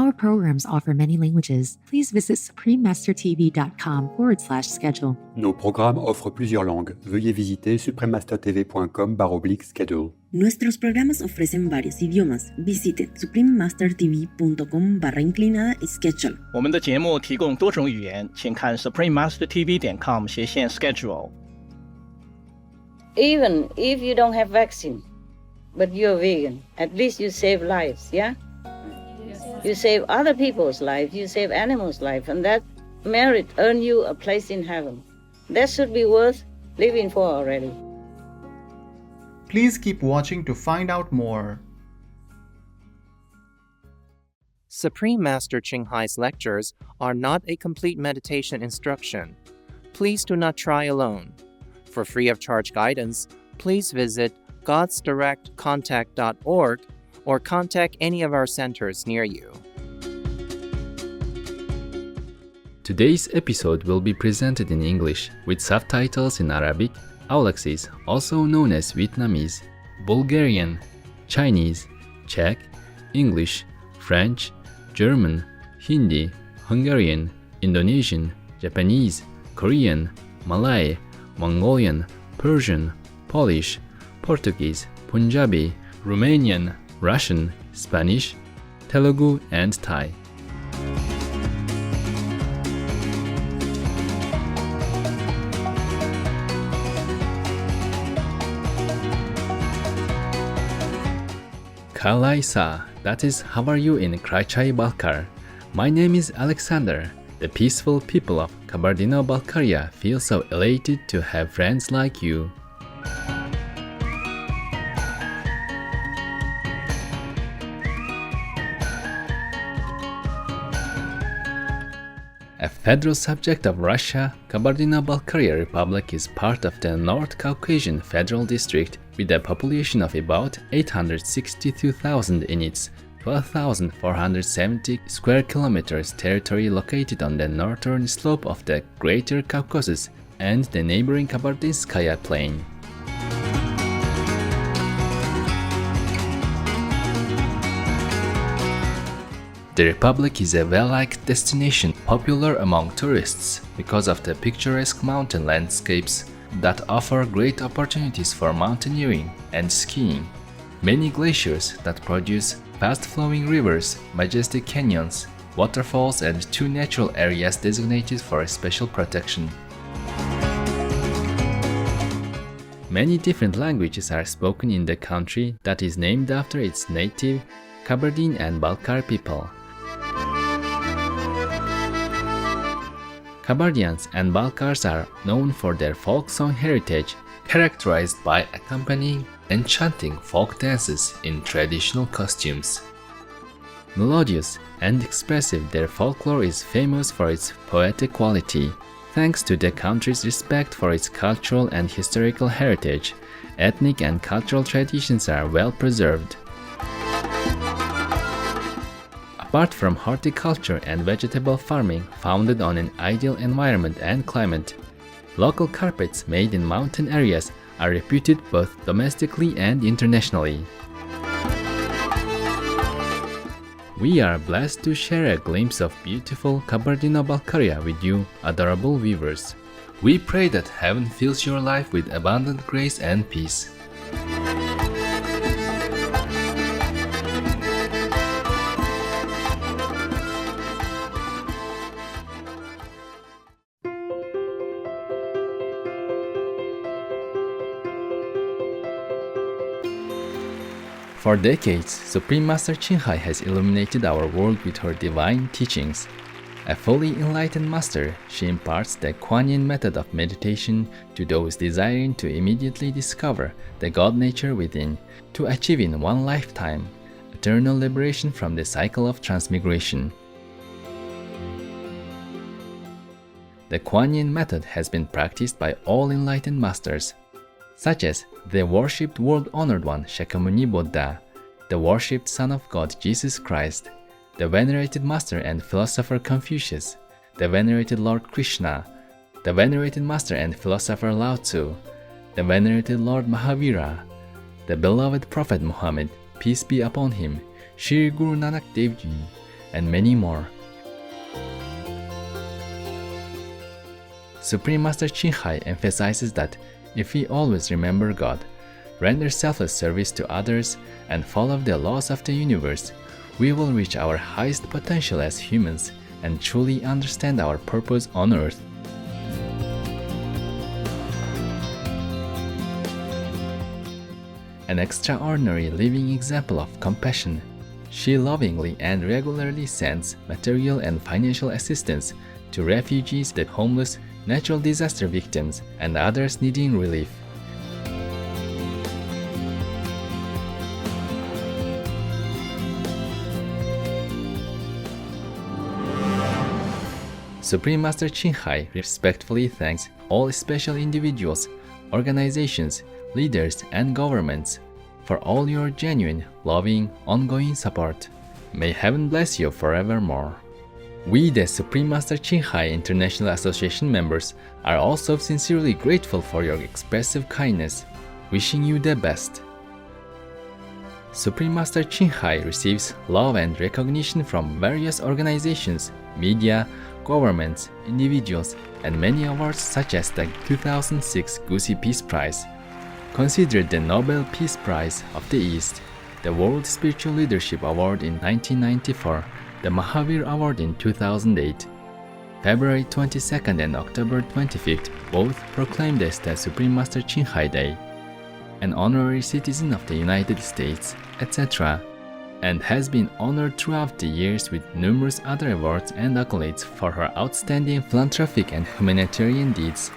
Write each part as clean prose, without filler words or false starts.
Our programs offer many languages. Please visit suprememastertv.com/schedule. Nos programmes offrent plusieurs langues. Veuillez visiter suprememastertv.com/schedule. Nuestros programas ofrecen varios idiomas. Visite suprememastertv.com/schedule. 我们的节目提供多种语言，请看 suprememastertv.com/schedule。 Even if you don't have vaccine, but you're vegan, at least you save lives, yeah? You save other people's life, you save animals' life, and that merit earn you a place in heaven. That should be worth living for already. Please keep watching to find out more. Supreme Master Ching Hai's lectures are not a complete meditation instruction. Please do not try alone. For free of charge guidance, please visit godsdirectcontact.org or contact any of our centers near you. Today's episode will be presented in English with subtitles in Arabic, Aulacese, also known as Vietnamese, Bulgarian, Chinese, Czech, English, French, German, Hindi, Hungarian, Indonesian, Japanese, Korean, Malay, Mongolian, Persian, Polish, Portuguese, Punjabi, Romanian, Russian, Spanish, Telugu, and Thai. Kalaisa, that is, how are you in Karachay-Balkar? My name is Alexander. The peaceful people of Kabardino-Balkaria feel so elated to have friends like you. A federal subject of Russia, Kabardino-Balkaria Republic is part of the North Caucasian Federal District with a population of about 862,000 in its 12,470 square kilometers territory located on the northern slope of the Greater Caucasus and the neighboring Kabardinskaya Plain. The Republic is a well-liked destination popular among tourists because of the picturesque mountain landscapes that offer great opportunities for mountaineering and skiing. Many glaciers that produce fast-flowing rivers, majestic canyons, waterfalls, and 2 natural areas designated for special protection. Many different languages are spoken in the country that is named after its native Kabardine and Balkar people. Kabardians and Balkars are known for their folk song heritage, characterized by accompanying and chanting folk dances in traditional costumes. Melodious and expressive, their folklore is famous for its poetic quality. Thanks to the country's respect for its cultural and historical heritage, ethnic and cultural traditions are well preserved. Apart from horticulture and vegetable farming founded on an ideal environment and climate, local carpets made in mountain areas are reputed both domestically and internationally. We are blessed to share a glimpse of beautiful Kabardino-Balkaria with you, adorable viewers. We pray that heaven fills your life with abundant grace and peace. For decades, Supreme Master Ching Hai has illuminated our world with her divine teachings. A fully enlightened master, she imparts the Kuan Yin method of meditation to those desiring to immediately discover the God nature within, to achieve in one lifetime eternal liberation from the cycle of transmigration. The Kuan Yin method has been practiced by all enlightened masters, such as the worshipped world-honored one Shakyamuni Buddha, the worshipped Son of God Jesus Christ, the venerated master and philosopher Confucius, the venerated Lord Krishna, the venerated master and philosopher Lao Tzu, the venerated Lord Mahavira, the beloved Prophet Muhammad, peace be upon him, Shri Guru Nanak Dev Ji, and many more. Supreme Master Ching Hai emphasizes that if we always remember God, render selfless service to others, and follow the laws of the universe, we will reach our highest potential as humans and truly understand our purpose on earth. An extraordinary living example of compassion, she lovingly and regularly sends material and financial assistance to refugees, the homeless, natural disaster victims, and others needing relief. Supreme Master Ching Hai respectfully thanks all special individuals, organizations, leaders, and governments for all your genuine, loving, ongoing support. May heaven bless you forevermore. We, the Supreme Master Ching Hai International Association members, are also sincerely grateful for your expressive kindness, wishing you the best. Supreme Master Ching Hai receives love and recognition from various organizations, media, governments, individuals, and many awards such as the 2006 Gusi Peace Prize, considered the Nobel Peace Prize of the East, the World Spiritual Leadership Award in 1994, the Mahavir Award in 2008. February 22nd and October 25th both proclaimed as the Supreme Master Ching Hai Day, an honorary citizen of the United States, etc., and has been honored throughout the years with numerous other awards and accolades for her outstanding philanthropic and humanitarian deeds.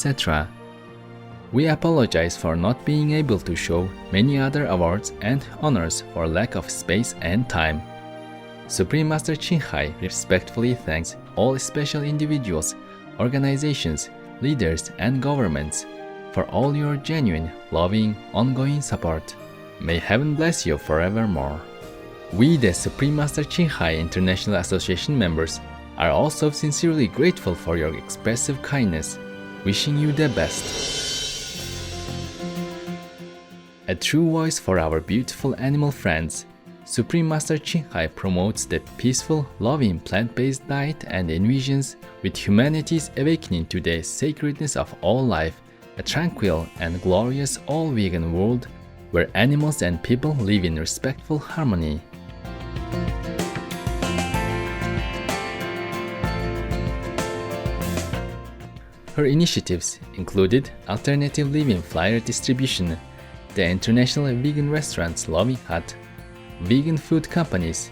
etc. We apologize for not being able to show many other awards and honors for lack of space and time. Supreme Master Ching Hai respectfully thanks all special individuals, organizations, leaders, and governments for all your genuine, loving, ongoing support. May heaven bless you forevermore. We, the Supreme Master Ching Hai International Association members, are also sincerely grateful for your expressive kindness, wishing you the best. A true voice for our beautiful animal friends, Supreme Master Ching promotes the peaceful, loving plant-based diet and envisions with humanity's awakening to the sacredness of all life, a tranquil and glorious all-vegan world where animals and people live in respectful harmony. Her initiatives included alternative living flyer distribution, the International Vegan Restaurants Loving Hut, vegan food companies,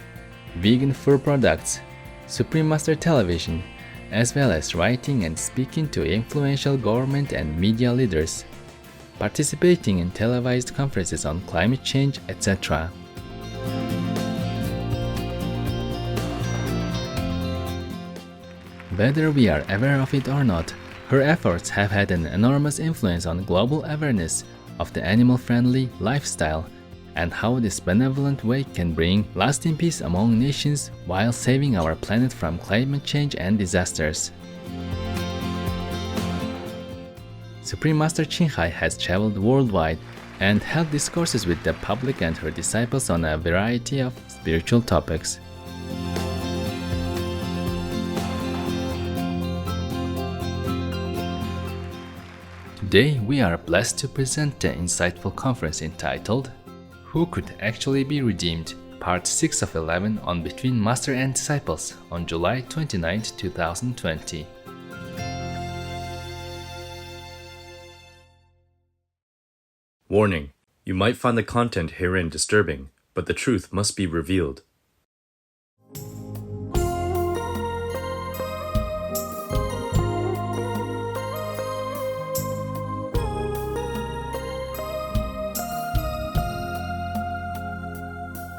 vegan fur products, Supreme Master Television, as well as writing and speaking to influential government and media leaders, participating in televised conferences on climate change, etc. Whether we are aware of it or not, her efforts have had an enormous influence on global awareness of the animal-friendly lifestyle and how this benevolent way can bring lasting peace among nations while saving our planet from climate change and disasters. Supreme Master Ching has traveled worldwide and held discourses with the public and her disciples on a variety of spiritual topics. Today, we are blessed to present the insightful conference entitled Who Could Actually Be Redeemed? Part 6 of 11 on Between Master and Disciples on July 29, 2020. Warning: you might find the content herein disturbing, but the truth must be revealed.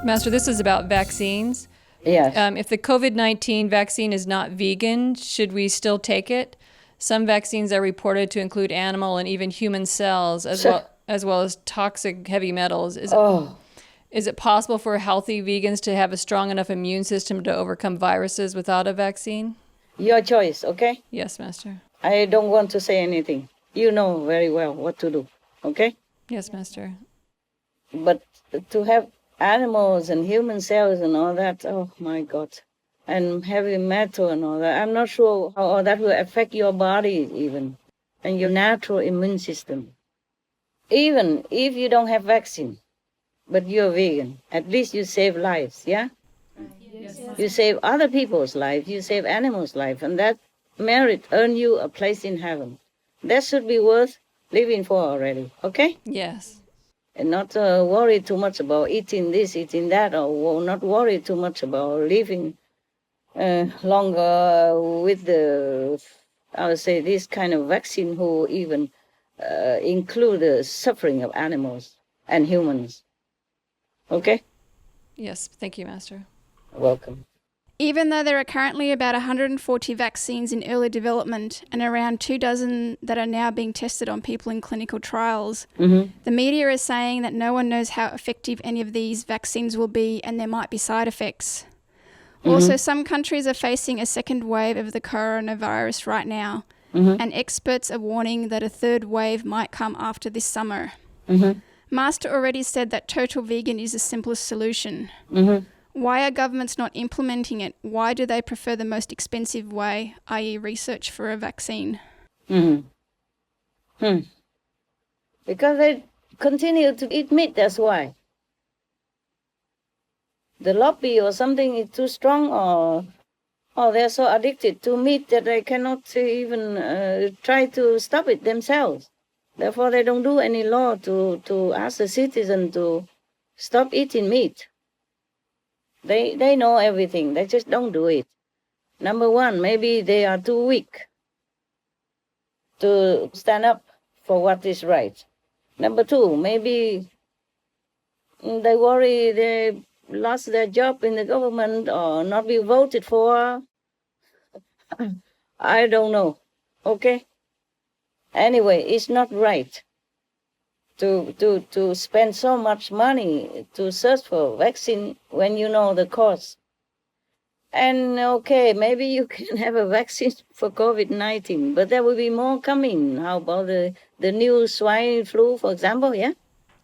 Master, this is about vaccines. Yes. If the COVID-19 vaccine is not vegan, should we still take it? Some vaccines are reported to include animal and even human cells, as well as toxic heavy metals. Is it possible for healthy vegans to have a strong enough immune system to overcome viruses without a vaccine? Your choice, okay? Yes, Master. I don't want to say anything. You know very well what to do, okay? Yes, Master. But to have animals and human cells and all that, oh my God. And heavy metal and all that, I'm not sure how all that will affect your body even, and your natural immune system. Even if you don't have vaccine, but you're vegan, at least you save lives, yeah? Yes. You save other people's lives, you save animals' life, and that merit earn you a place in heaven. That should be worth living for already, okay? Yes. And not worry too much about eating this, eating that, or not worry too much about living longer with the, I would say, this kind of vaccine who even include the suffering of animals and humans. Okay? Yes, thank you, Master. Welcome. Even though there are currently about 140 vaccines in early development and around 24 that are now being tested on people in clinical trials, the media is saying that no one knows how effective any of these vaccines will be and there might be side effects. Also, some countries are facing a second wave of the coronavirus right now, and experts are warning that a third wave might come after this summer. Master already said that total vegan is the simplest solution. Why are governments not implementing it? Why do they prefer the most expensive way, i.e. research for a vaccine? Because they continue to eat meat, that's why. The lobby or something is too strong, or they're so addicted to meat that they cannot even try to stop it themselves. Therefore, they don't do any law to ask the citizen to stop eating meat. They know everything, they just don't do it. Number one, maybe they are too weak to stand up for what is right. Number two, maybe they worry they lost their job in the government or not be voted for. I don't know, okay? Anyway, it's not right to spend so much money to search for vaccine when you know the cost. And okay, maybe you can have a vaccine for COVID-19, but there will be more coming. How about the new swine flu, for example, yeah?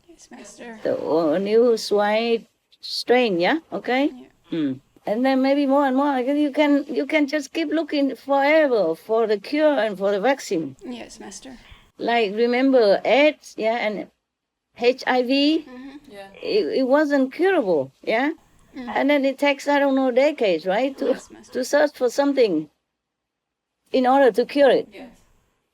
Yes, Master. The new swine strain, yeah? Okay? Yeah. And then maybe more and more. You can just keep looking forever for the cure and for the vaccine. Yes, Master. Like, remember AIDS, yeah, and HIV? Yeah. It wasn't curable, yeah? And then it takes, I don't know, decades, right? To search for something in order to cure it. Yes.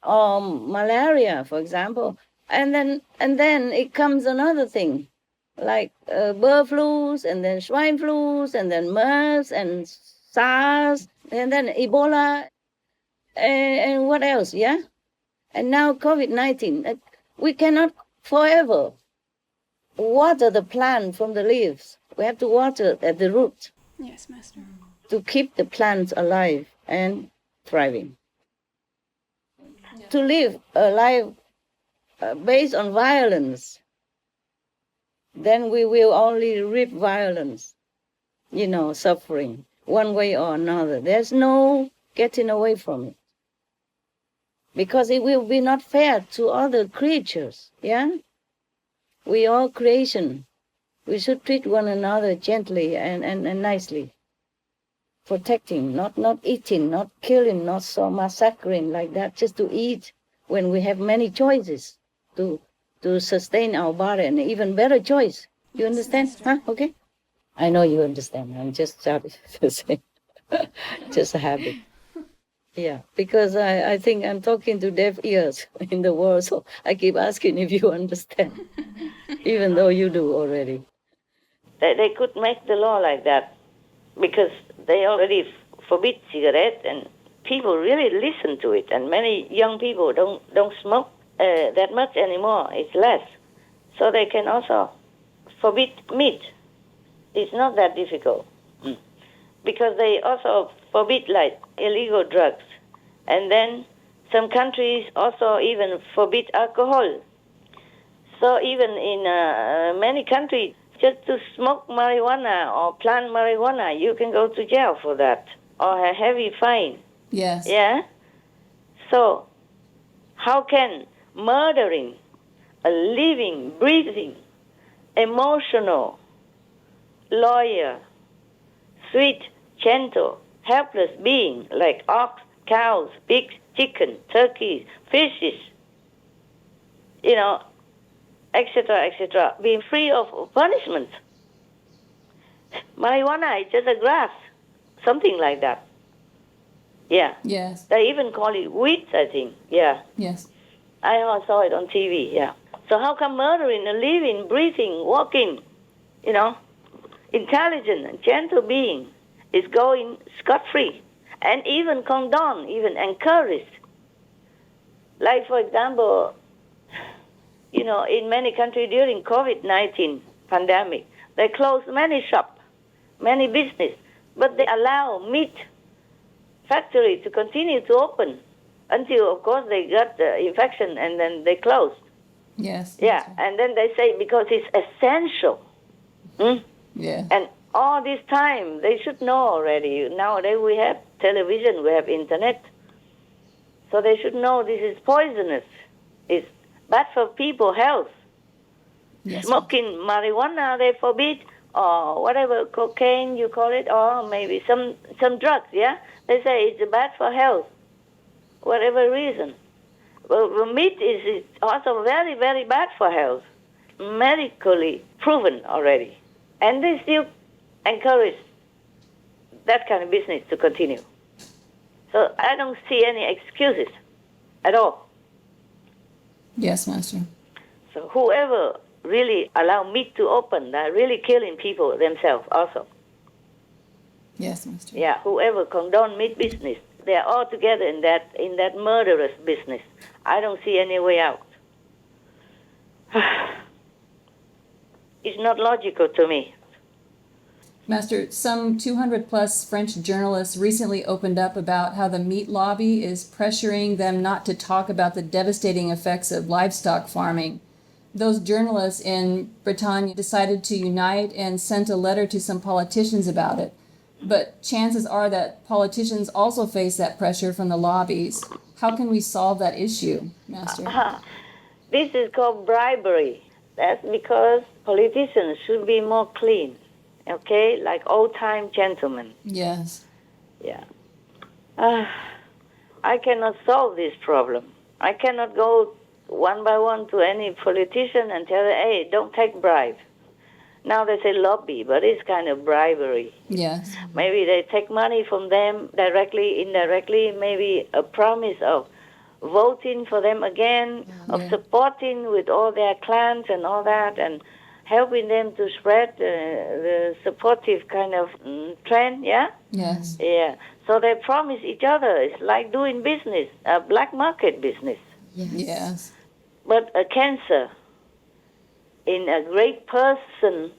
Malaria, for example. And then it comes another thing, like bird flus, and then swine flus, and then MERS, and SARS, and then Ebola, and what else, yeah? And now COVID-19. We cannot forever water the plant from the leaves. We have to water at the root. Yes, Master. To keep the plants alive and thriving. Yeah. To live a life based on violence, then we will only reap violence, suffering, one way or another. There's no getting away from it. Because it will be not fair to other creatures, yeah? We are creation. We should treat one another gently and nicely. Protecting, not eating, not killing, not so massacring like that, just to eat when we have many choices to sustain our body, and even better choice. You understand? Huh? Okay? I know you understand. I'm just starting to say. Just a habit. Yeah, because I think I'm talking to deaf ears in the world, so I keep asking if you understand, even though you do already. They could make the law like that, because they already forbid cigarettes, and people really listen to it, and many young people don't smoke that much anymore. It's less. So they can also forbid meat. It's not that difficult. Because they also forbid like illegal drugs. And then some countries also even forbid alcohol. So even in many countries, just to smoke marijuana or plant marijuana, you can go to jail for that, or a heavy fine. Yes. Yeah? So how can murdering a living, breathing, emotional, loyal, sweet, gentle, helpless being like ox, cows, pigs, chicken, turkeys, fishes, etc., being free of punishment? Marijuana is just a grass, something like that. Yeah. Yes. They even call it weed, I think. Yeah. Yes. I saw it on TV, yeah. So how come murdering a living, breathing, walking, intelligent and gentle being is going scot-free and even condoned, even encouraged? Like, for example, in many countries during COVID-19 pandemic, they closed many shops, many business, but they allow meat factory to continue to open until, of course, they got the infection and then they closed. Yes. Yeah, and then they say because it's essential. Yeah. And all this time, they should know already. Nowadays we have television, we have internet. So they should know this is poisonous. It's bad for people's health. Yes. Smoking marijuana, they forbid, or whatever, cocaine you call it, or maybe some drugs, yeah? They say it's bad for health, whatever reason. Well, meat is also very, very bad for health, medically proven already. And they still encourage that kind of business to continue. So I don't see any excuses at all. Yes, Master. So whoever really allow meat to open, they're really killing people themselves also. Yes, Master. Yeah, whoever condone meat business, they are all together in that murderous business. I don't see any way out. It's not logical to me. Master, some 200 plus French journalists recently opened up about how the meat lobby is pressuring them not to talk about the devastating effects of livestock farming. Those journalists in Bretagne decided to unite and sent a letter to some politicians about it. But chances are that politicians also face that pressure from the lobbies. How can we solve that issue, Master? This is called bribery. That's because politicians should be more clean. okay, like old-time gentlemen. Yes. Yeah. I cannot solve this problem. I cannot go one by one to any politician and tell them, hey, don't take bribe. Now they say lobby, but it's kind of bribery. Yes. Maybe they take money from them directly, indirectly, maybe a promise of voting for them again, of supporting with all their clans and all that, and helping them to spread the supportive kind of trend, yeah? Yes. Yeah. So they promise each other. It's like doing business, a black market business. Yes. But a cancer in a great person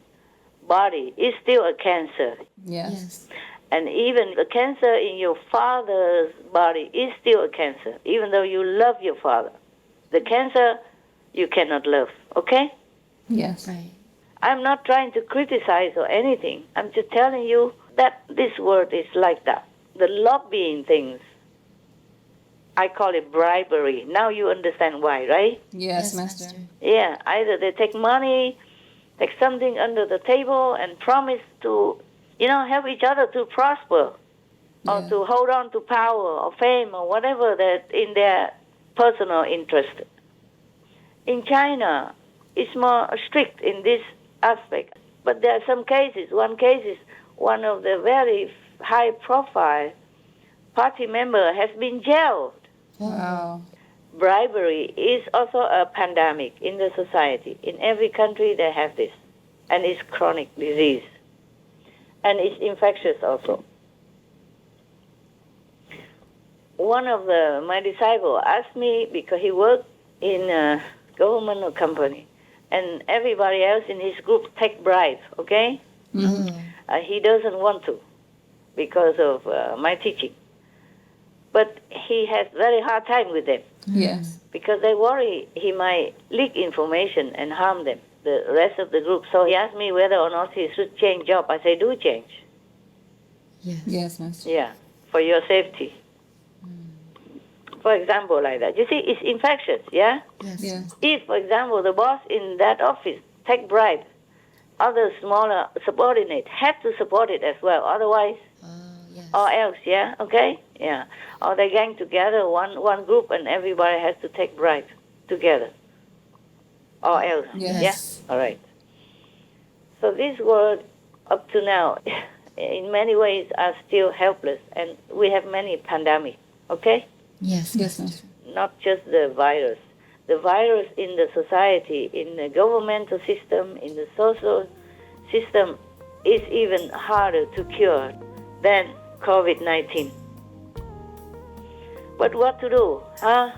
body is still a cancer. Yes. And even the cancer in your father's body is still a cancer, even though you love your father. The cancer you cannot love, okay? Yes. Right. I'm not trying to criticize or anything. I'm just telling you that this world is like that. The lobbying things, I call it bribery. Now you understand why, right? Yes, Master. Yeah, either they take money, take something under the table and promise to, help each other to prosper or to hold on to power or fame or whatever that in their personal interest. In China, it's more strict in this aspect. But there are some cases. One case is one of the very high-profile party member has been jailed. Wow. Bribery is also a pandemic in the society. In every country they have this. And it's chronic disease. And it's infectious also. One of my disciples asked me, because he worked in a government company, and everybody else in his group take bribe, okay? He doesn't want to because of my teaching. But he has very hard time with them. Yes. Because they worry he might leak information and harm them, the rest of the group. So he asked me whether or not he should change job. I say, do change. Yes, Master. Yeah, for your safety. For example, like that. You see, it's infectious, yeah? Yes. If, for example, the boss in that office take bribe, other smaller subordinates have to support it as well. Otherwise, or else, yeah? Okay? Yeah. Or they gang together, one group, and everybody has to take bribe together. Or else. Yes. Yeah? All right. So this world, up to now, in many ways, are still helpless, and we have many pandemics, okay? Yes. Yes, Master. Not just the virus. The virus in the society, in the governmental system, in the social system, is even harder to cure than COVID-19. But what to do, huh?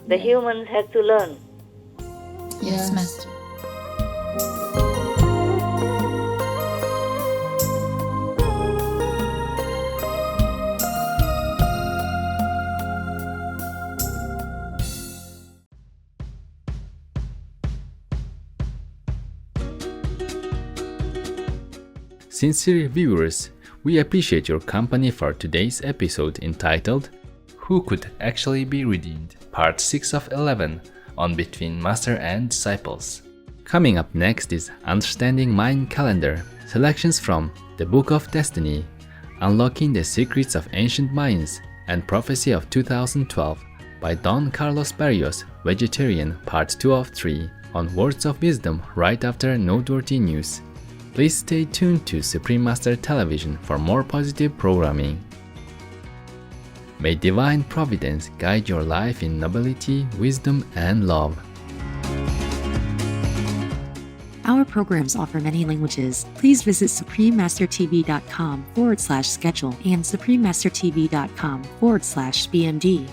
The humans have to learn. Yes, Master. Sincere viewers, we appreciate your company for today's episode entitled Who Could Actually Be Redeemed? Part 6 of 11 on Between Master and Disciples. Coming up next is Understanding Mayan Calendar, selections from The Book of Destiny, Unlocking the Secrets of Ancient Mayans, and Prophecy of 2012 by Don Carlos Barrios, Vegetarian, Part 2 of 3 on Words of Wisdom right after noteworthy news. Please stay tuned to Supreme Master Television for more positive programming. May Divine Providence guide your life in nobility, wisdom, and love. Our programs offer many languages. Please visit suprememastertv.com/schedule and suprememastertv.com/BMD.